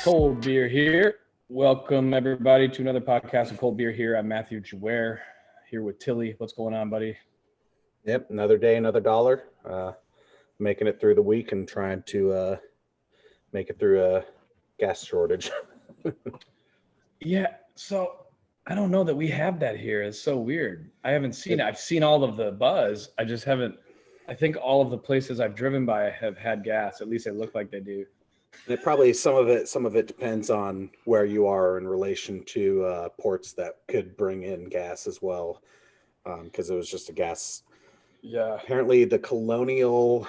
Cold Beer here. Welcome everybody to another podcast of Cold Beer here. I'm Matthew Jaware here with Tilly. What's going on, buddy? Yep, another day, another dollar. Making it through the week and trying to make it through a gas shortage. Yeah, so I don't know that we have that here. It's so weird. I haven't seen it. I've seen all of the buzz. I just haven't. I think all of the places I've driven by have had gas. At least they look like they do. And it probably some of it depends on where you are in relation to ports that could bring in gas as well, because it was just a gas. Yeah. Apparently, the Colonial.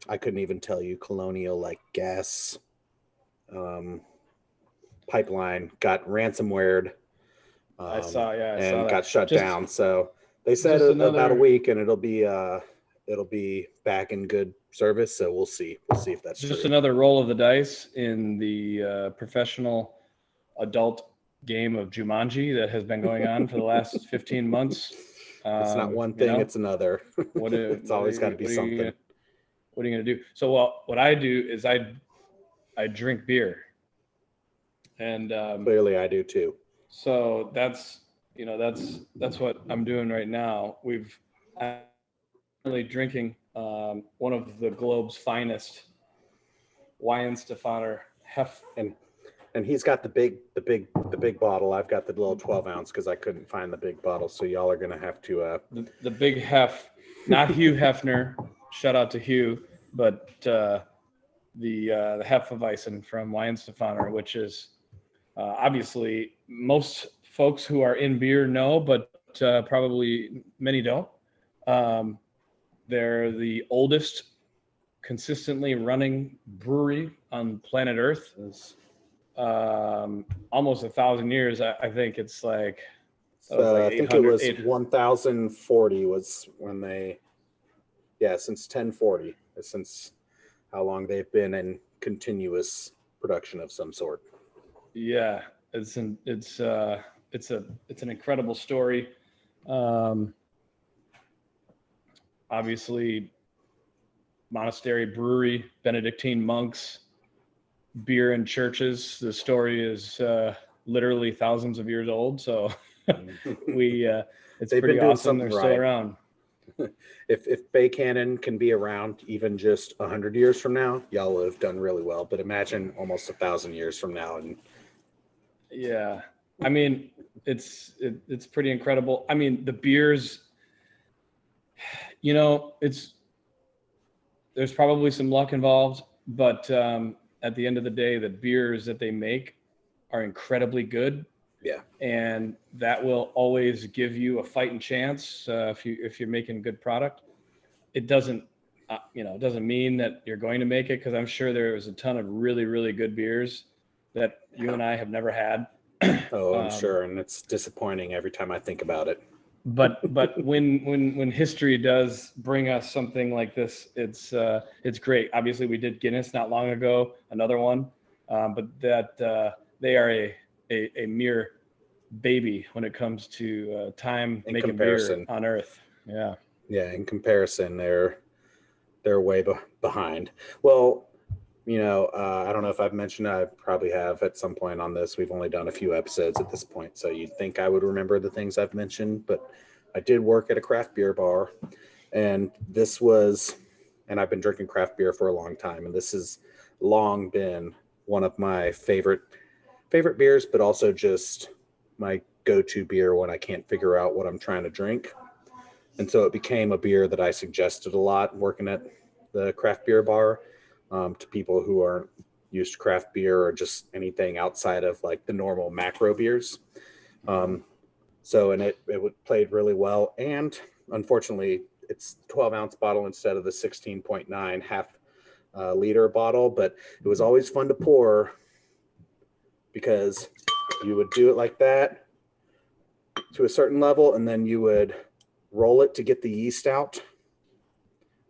I couldn't even tell you Colonial like gas pipeline got ransomwared. I saw. Yeah, I and saw that. got shut Just- down. So they said just about a another- week, and it'll be back in good service. So we'll see. We'll see if that's Just true. another roll of the dice in the professional adult game of Jumanji that has been going on for the last 15 months. It's not one thing; it's another. It's always got to be something. What are you going to do? So what I do is I drink beer, and Clearly, I do too. so that's what I'm doing right now. I'm really drinking one of the globe's finest Weihenstaphaner And he's got the big bottle. I've got the little 12 ounce because I couldn't find the big bottle. So y'all are gonna have to. the big hef, not Hugh Hefner. Shout out to Hugh, but the Hefeweissen from Weihenstaphaner, which is obviously most folks who are in beer know, but probably many don't. They're the oldest consistently running brewery on planet Earth. Almost 1,000 years. I think it's like. I think it was 1040 was when they. Yeah, since 1040, since how long they've been in continuous production of some sort. Yeah, it's an incredible story. Obviously, monastery brewery, Benedictine monks, beer in churches. The story is literally thousands of years old. So it's pretty awesome they're still around. If Bay Cannon can be around even just 100 years from now, y'all would have done really well. But imagine almost 1,000 years from now, and yeah, I mean it's pretty incredible. I mean the beers, there's probably some luck involved, but at the end of the day, the beers that they make are incredibly good. Yeah, and that will always give you a fighting chance if you're making a good product. It doesn't mean that you're going to make it, because I'm sure there's a ton of really, really good beers that you and I have never had. Oh, I'm sure, and it's disappointing every time I think about it. But when history does bring us something like this, it's great. Obviously, we did Guinness not long ago, another one, but that they are a mere baby when it comes to time in making beer on Earth. Yeah, in comparison, they're way behind. Well, I don't know if I've mentioned. I probably have at some point on this. We've only done a few episodes at this point, so you'd think I would remember the things I've mentioned, but I did work at a craft beer bar, and I've been drinking craft beer for a long time, and this has long been one of my favorite beers, but also just my go-to beer when I can't figure out what I'm trying to drink. And so it became a beer that I suggested a lot working at the craft beer bar to people who aren't used to craft beer or just anything outside of like the normal macro beers. It played really well. And unfortunately, it's 12-ounce bottle instead of the 16.9 half liter bottle, but it was always fun to pour because you would do it like that to a certain level, and then you would roll it to get the yeast out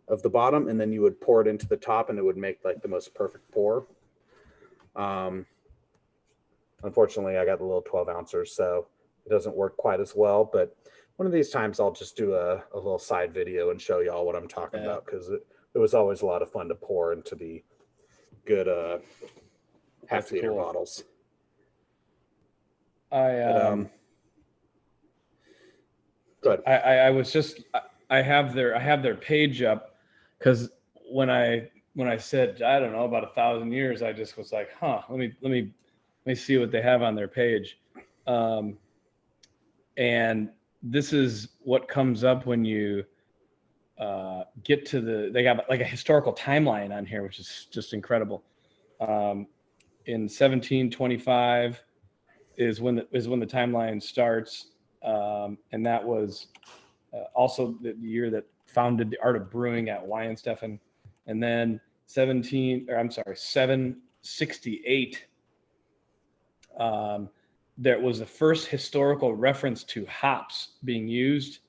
of the bottom, and then you would pour it into the top, and it would make like the most perfect pour. Unfortunately, I got the little 12 ouncer, so it doesn't work quite as well, but one of these times I'll just do a little side video and show y'all what I'm talking about, because it was always a lot of fun to pour into the good half-liter cool. bottles. Good. I was just I have their page up because when I said I don't know about 1,000 years, I just was like, let me see what they have on their page, and this is what comes up when you get to they got like a historical timeline on here, which is just incredible. In 1725 is when the timeline starts, and that was also the year that founded the art of brewing at Weihenstaphaner. And then 768, there was the first historical reference to hops being used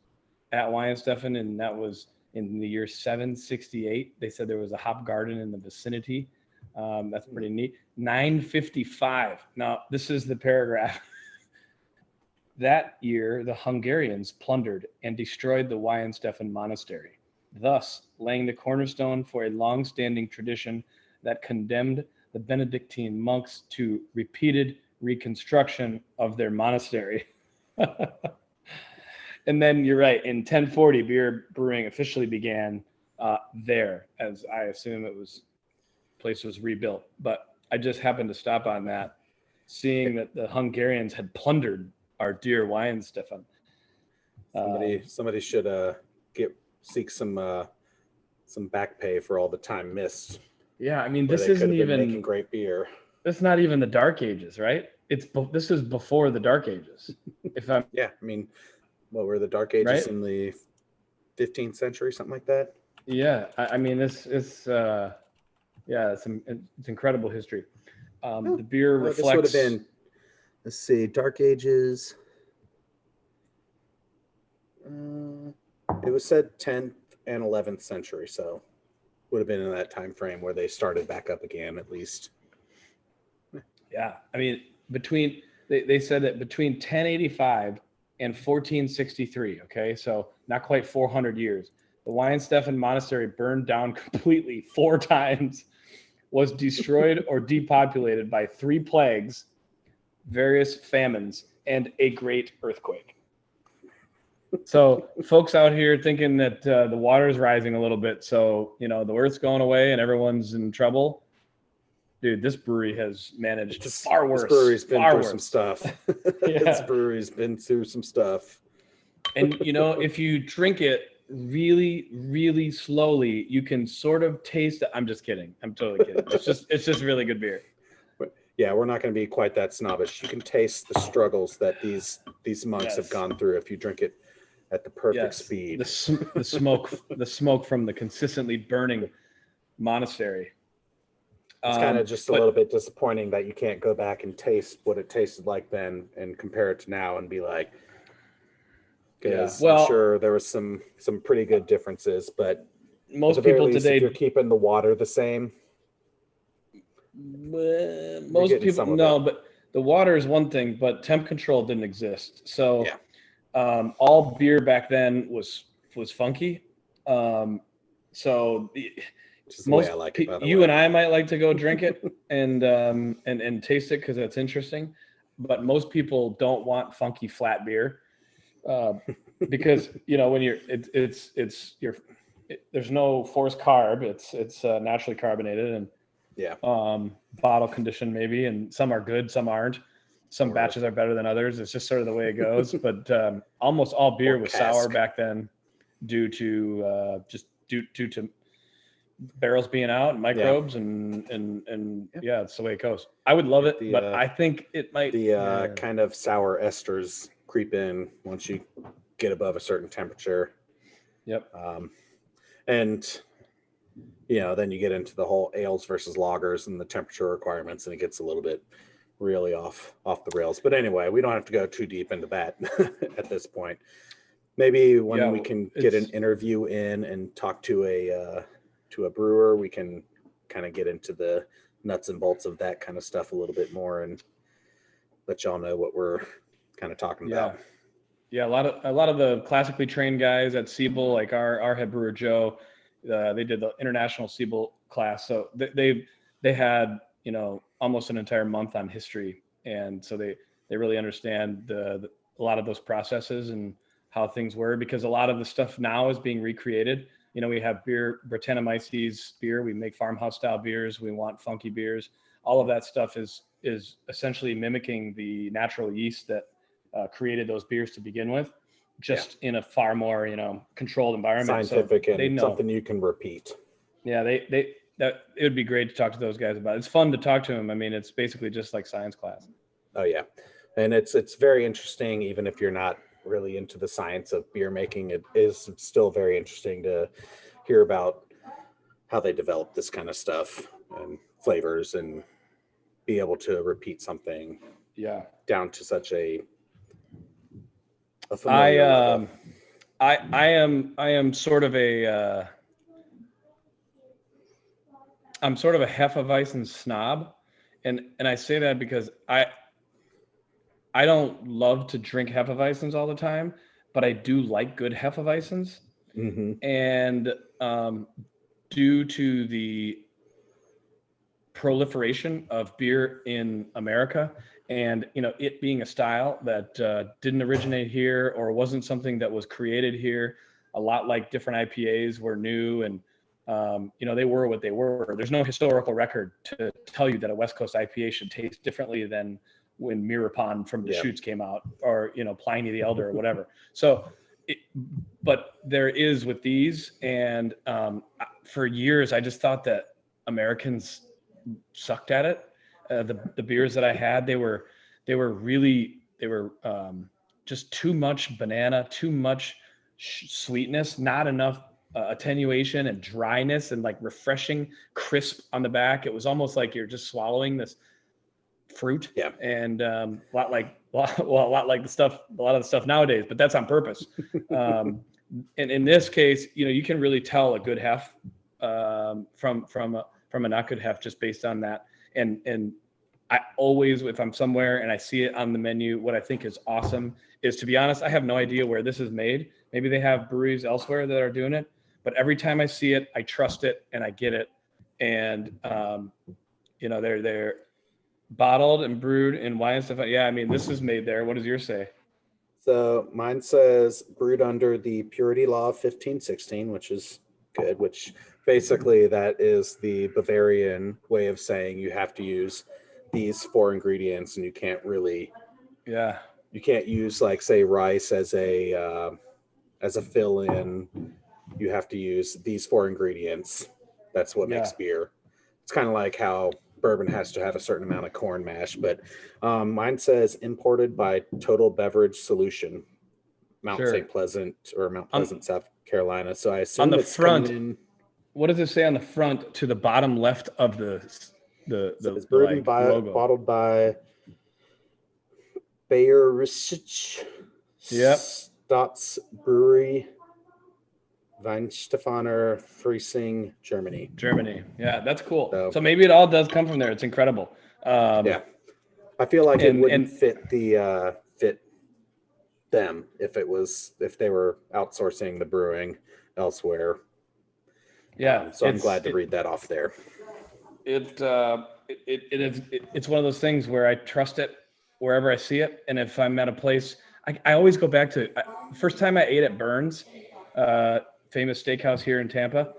at Weihenstaphaner, and that was in the year 768. They said there was a hop garden in the vicinity. That's pretty neat. 955. Now, this is the paragraph. That year, the Hungarians plundered and destroyed the Weihenstaphaner monastery, thus laying the cornerstone for a long-standing tradition that condemned the Benedictine monks to repeated reconstruction of their monastery. And then you're right, in 1040, beer brewing officially began there, as I assume place was rebuilt. But I just happened to stop on that, seeing that the Hungarians had plundered our dear Weihenstaphaner. Somebody should seek some back pay for all the time missed. Yeah, I mean, this isn't even making great beer. That's not even the Dark Ages, right? This is before the Dark Ages. I mean, what were the Dark Ages, right? In the 15th century, something like that? Yeah, I mean, it's incredible history. The beer reflects. This would have been, let's see, Dark Ages. It was said 10th and 11th century, so would have been in that time frame where they started back up again, at least. Yeah, I mean, they said that between 1085 and 1463, okay, so not quite 400 years, the Weihenstaphaner monastery burned down completely 4 times, was destroyed or depopulated by 3 plagues, various famines, and a great earthquake. So folks out here thinking that the water is rising a little bit, so the earth's going away and everyone's in trouble. Dude, this brewery has managed far worse. This brewery's been through some stuff. This brewery's been through some stuff. And if you drink it really, really slowly, you can sort of taste it. I'm just kidding. I'm totally kidding. It's just really good beer. Yeah, we're not going to be quite that snobbish. You can taste the struggles that these monks have gone through if you drink it at the perfect speed. The smoke from the consistently burning monastery. It's kind of just a little bit disappointing that you can't go back and taste what it tasted like then and compare it to now and be like, because I'm sure there was some pretty good differences, but most people today, if you're keeping the water the same. Most people no, but the water is one thing, but temp control didn't exist. So all beer back then was funky. So Which is the way I like it, by the way. And I might like to go drink it and taste it because that's interesting. But most people don't want funky flat beer because when there's no forced carb. It's naturally carbonated and bottle conditioned maybe, and some are good, some aren't. Some batches are better than others. It's just sort of the way it goes. But almost all beer was sour back then due to barrels being out and microbes and it's the way it goes. I would love it, but I think it might kind of sour esters creep in once you get above a certain temperature. Yep. And then you get into the whole ales versus lagers and the temperature requirements, and it gets a little bit really off the rails. But anyway, we don't have to go too deep into that at this point. Maybe when we can get an interview in and talk to a brewer, we can kind of get into the nuts and bolts of that kind of stuff a little bit more and let y'all know what we're kind of talking about. Yeah, a lot of the classically trained guys at Siebel, like our head brewer Joe, they did the international Siebel class, so they had almost an entire month on history, and so they really understand a lot of those processes and how things were, because a lot of the stuff now is being recreated. You know, we have beer, Brettanomyces beer. We make farmhouse style beers. We want funky beers. All of that stuff is essentially mimicking the natural yeast that created those beers to begin with, just in a far more, you know, controlled environment. Scientific, so and something you can repeat. Yeah, that it would be great to talk to those guys about. It's fun to talk to them. I mean, it's basically just like science class. Oh yeah, and it's very interesting. Even if you're not really into the science of beer making, it is still very interesting to hear about how they develop this kind of stuff and flavors, and be able to repeat something down to such a familiar level. I am sort of a I'm sort of a Hefeweissen snob, and I say that because I don't love to drink Hefeweissens all the time, but I do like good Hefeweissens. Mm-hmm. And due to the proliferation of beer in America, and you know, it being a style that didn't originate here or wasn't something that was created here, a lot like different IPAs were new, and you know, they were what they were. There's no historical record to tell you that a West Coast IPA should taste differently than when Mirapon from Deschutes came out, or you know, Pliny the Elder or whatever. So, but there is with these, and for years I just thought that Americans sucked at it. The beers that I had, they were just too much banana, too much sweetness, not enough attenuation and dryness, and like refreshing crisp on the back. It was almost like you're just swallowing this fruit, and a lot like the stuff, a lot of the stuff nowadays, but that's on purpose. And in this case, you know, you can really tell a good hef from a not good hef just based on that. And I always, if I'm somewhere and I see it on the menu, what I think is awesome is, to be honest, I have no idea where this is made. Maybe they have breweries elsewhere that are doing it, but every time I see it, I trust it and I get it. And you know, they're bottled and brewed in Weihenstaphaner. Yeah, I mean, this is made there. What does yours say? So mine says brewed under the purity law of 1516, which is good, which basically that is the Bavarian way of saying you have to use these 4 ingredients, and you can't really, you can't use, like, say, rice as a fill-in. You have to use these 4 ingredients. That's what makes beer. It's kind of like how bourbon has to have a certain amount of corn mash, but mine says imported by Total Beverage Solution, Mount St. Pleasant, or Mount Pleasant, South Carolina. So I assume on the it's front. in, what does it say on the front to the bottom left of the brewed and logo? Bottled by Weihenstaphaner Stotz Brewery, Weihenstaphaner, Freising, Germany. Yeah, that's cool. So maybe it all does come from there. It's incredible. I feel like it wouldn't fit them if they were outsourcing the brewing elsewhere. So I'm glad to read that off there. It's one of those things where I trust it wherever I see it, and if I'm at a place, I always go back to first time I ate at Burns, famous steakhouse here in Tampa.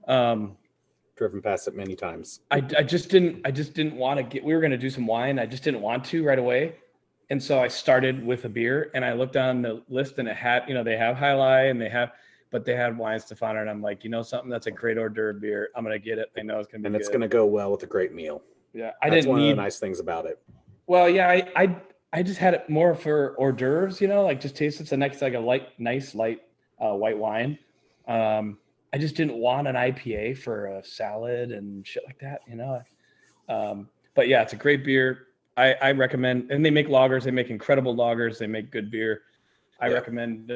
Driven past it many times. I just didn't want to get. We were going to do some wine. I just didn't want to right away, and so I started with a beer. And I looked on the list, and it had, you know, they have High Life, and they had Weihenstaphaner, and I'm like, you know, something that's a great hors d'oeuvre beer. I'm gonna get it. I know it's gonna be. And it's gonna go well with a great meal. Yeah, that's one of the nice things about it. Well, yeah, I just had it more for hors d'oeuvres, you know, like just taste it's a nice, like a nice light white wine. I just didn't want an IPA for a salad and shit like that, you know. But yeah, it's a great beer. I recommend, and they make lagers. They make incredible lagers. They make good beer. I recommend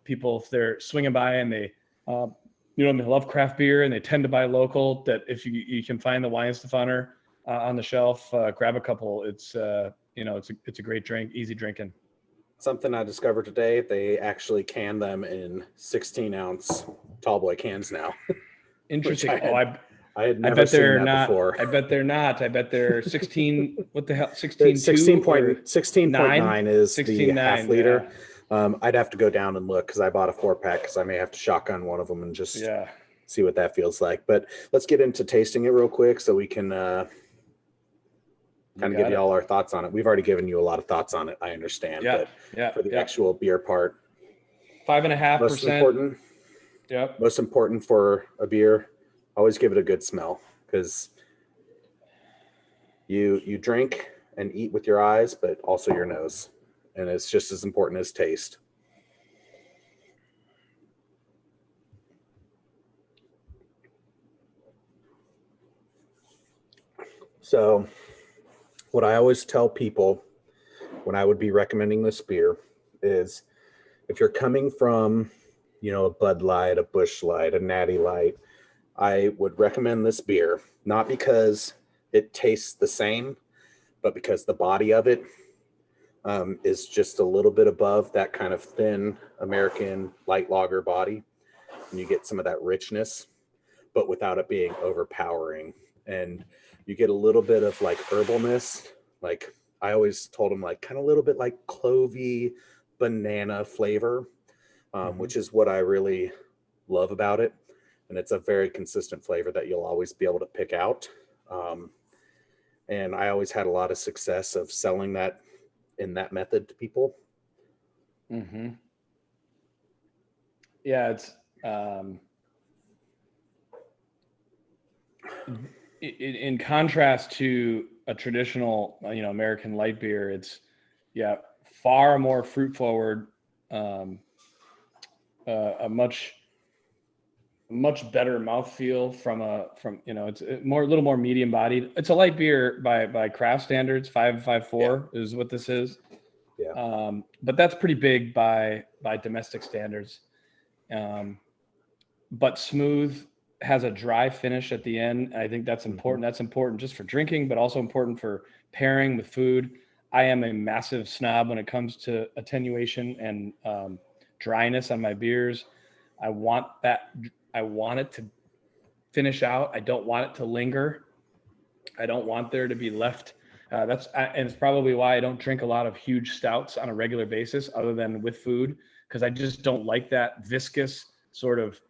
people, if they're swinging by and they, you know, they love craft beer and they tend to buy local, that if you can find the Weihenstaphaner on the shelf, grab a couple. It's you know, it's a great drink, easy drinking. Something I discovered today, they actually can them in 16-ounce tall boy cans now. Interesting. I had I never bet seen they're that not. before. I bet they're not. I bet they're 16. What the hell? 16 16.2 or 16.9 is the 16.9? half liter. I'd have to go down and look because I bought a 4-pack because I may have to shotgun one of them and just Yeah. see what that feels like. But let's get into tasting it real quick so we can kind of give you all our thoughts on it. We've already given you a lot of thoughts on it, I understand. Yeah. But Yeah. for the Yeah. actual beer part, 5.5%. Yep. Most important for a beer, always give it a good smell because you drink and eat with your eyes, but also your nose, and it's just as important as taste. So what I always tell people when I would be recommending this beer is if you're coming from, a Bud Light, a Busch Light, a Natty Light, I would recommend this beer, not because it tastes the same, but because the body of it is just a little bit above that kind of thin American light lager body. And you get some of that richness, but without it being overpowering. And you get a little bit of like herbalness. Like I always told them, like kind of a little bit like clovey banana flavor, which is what I really love about it. And it's a very consistent flavor that you'll always be able to pick out. And I always had a lot of success of selling that in that method to people. Mm-hmm. Yeah, it's in contrast to a traditional, American light beer. It's far more fruit forward, a much better mouthfeel from it's a little more medium bodied. It's a light beer by craft standards. 5.54 is what this is. Yeah. But that's pretty big by domestic standards. But smooth, has a dry finish at the end. I think that's important. That's important just for drinking, but also important for pairing with food. I am a massive snob when it comes to attenuation and dryness on my beers. I want it to finish out. I don't want it to linger. I don't want there to be left. And it's probably why I don't drink a lot of huge stouts on a regular basis other than with food, because I just don't like that viscous sort of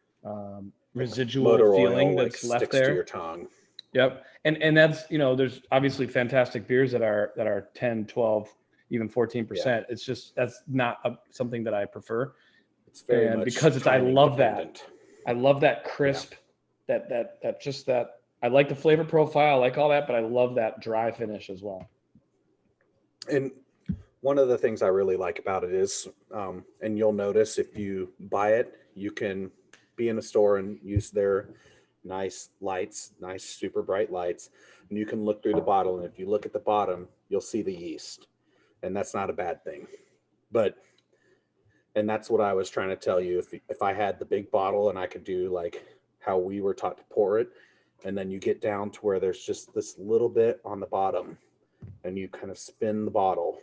residual Motor feeling oil, that's like, left sticks there. to your tongue. Yep. And that's, there's obviously fantastic beers that are 10, 12, even 14%. It's just, that's not something that I prefer. It's very much because I love that. I love that crisp, that I like the flavor profile, I like all that, but I love that dry finish as well. And one of the things I really like about it is, and you'll notice if you buy it, you can be in a store and use their nice lights, nice super bright lights, and you can look through the bottle. And if you look at the bottom, you'll see the yeast, and that's not a bad thing. And that's what I was trying to tell you. If I had the big bottle and I could do like how we were taught to pour it, and then you get down to where there's just this little bit on the bottom, and you kind of spin the bottle,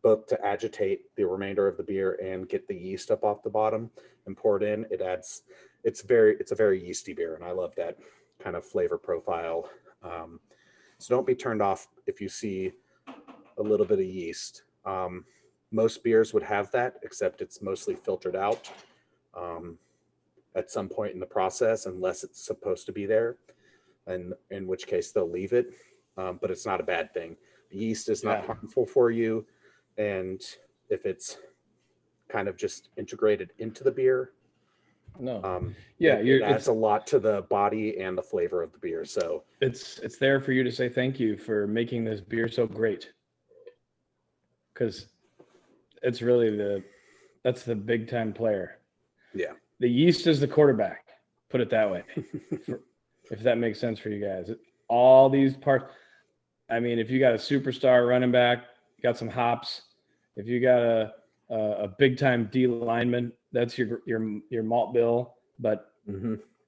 both to agitate the remainder of the beer and get the yeast up off the bottom and pour it in. It's a very yeasty beer, and I love that kind of flavor profile. So don't be turned off if you see a little bit of yeast. Most beers would have that, except it's mostly filtered out at some point in the process, unless it's supposed to be there, and in which case they'll leave it. But it's not a bad thing. The yeast is not harmful for you, and if it's kind of just integrated into the beer, it adds a lot to the body and the flavor of the beer. So it's there for you to say thank you for making this beer so great, because it's really that's the big time player. Yeah. The yeast is the quarterback, put it that way. If that makes sense for you guys. All these parts. I mean, if you got a superstar running back, you got some hops. If you got a big time D lineman, that's your malt bill. But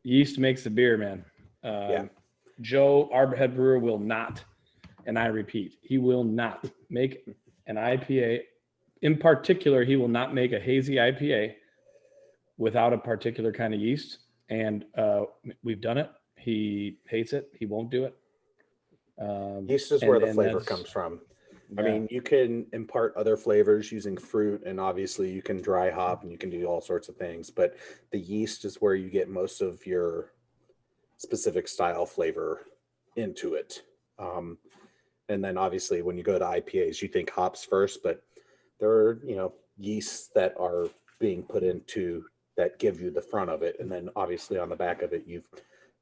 yeast makes the beer, man. Joe, our head brewer, will not, and I repeat, he will not make an IPA. In particular, he will not make a hazy IPA without a particular kind of yeast. And we've done it. He hates it. He won't do it. Yeast is where the flavor that's, comes from. yeah. I mean, you can impart other flavors using fruit, and obviously you can dry hop and you can do all sorts of things, but the yeast is where you get most of your specific style flavor into it. And then obviously when you go to IPAs, you think hops first, but there are, yeasts that are being put into that give you the front of it. And then obviously on the back of it, you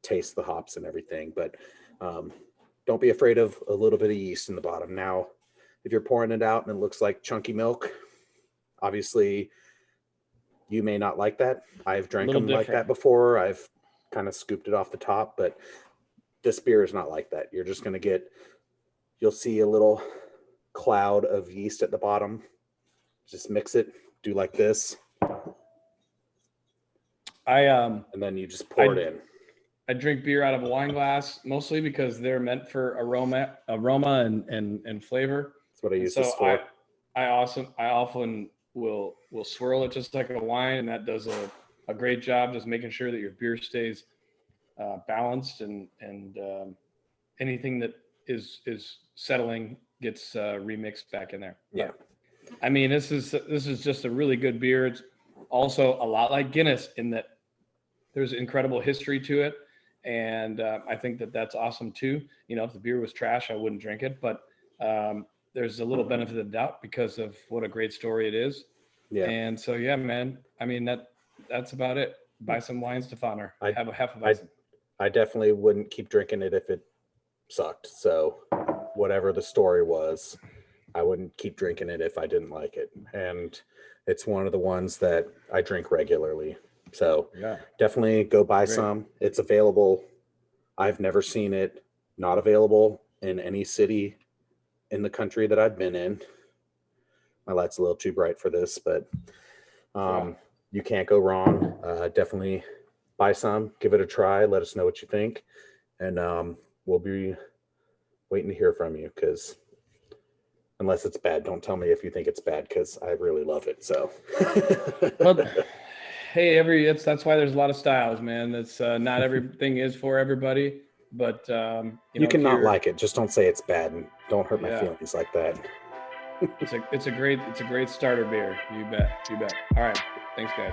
taste the hops and everything, but don't be afraid of a little bit of yeast in the bottom. Now, if you're pouring it out and it looks like chunky milk, obviously you may not like that. I've drank them like that before. I've kind of scooped it off the top, but this beer is not like that. You're just going to you'll see a little cloud of yeast at the bottom. Just mix it, do like this. And then you just pour it in. I drink beer out of a wine glass mostly because they're meant for aroma and flavor. That's what I use this for. I often will swirl it just like a wine, and that does a great job just making sure that your beer stays balanced and anything that is settling gets remixed back in there. Yeah. I mean, this is just a really good beer. It's also a lot like Guinness in that there's incredible history to it. And I think that that's awesome too. If the beer was trash, I wouldn't drink it, but there's a little benefit of the doubt because of what a great story it is. Yeah. And so, yeah, man, I mean, that's about it. Buy some Weihenstaphaner. I have a Hefeweissen. I definitely wouldn't keep drinking it if it sucked. So whatever the story was, I wouldn't keep drinking it if I didn't like it. And it's one of the ones that I drink regularly. So yeah, definitely go buy some. It's available. I've never seen it not available in any city in the country that I've been in. My light's a little too bright for this, but you can't go wrong. Definitely buy some, give it a try. Let us know what you think. And we'll be waiting to hear from you, because unless it's bad, don't tell me if you think it's bad, because I really love it. So well, hey, that's why there's a lot of styles, man. It's not everything is for everybody, but you can not like it. Just don't say it's bad, and don't hurt my feelings like that. It's a great starter beer. You bet. All right. Thanks, guys.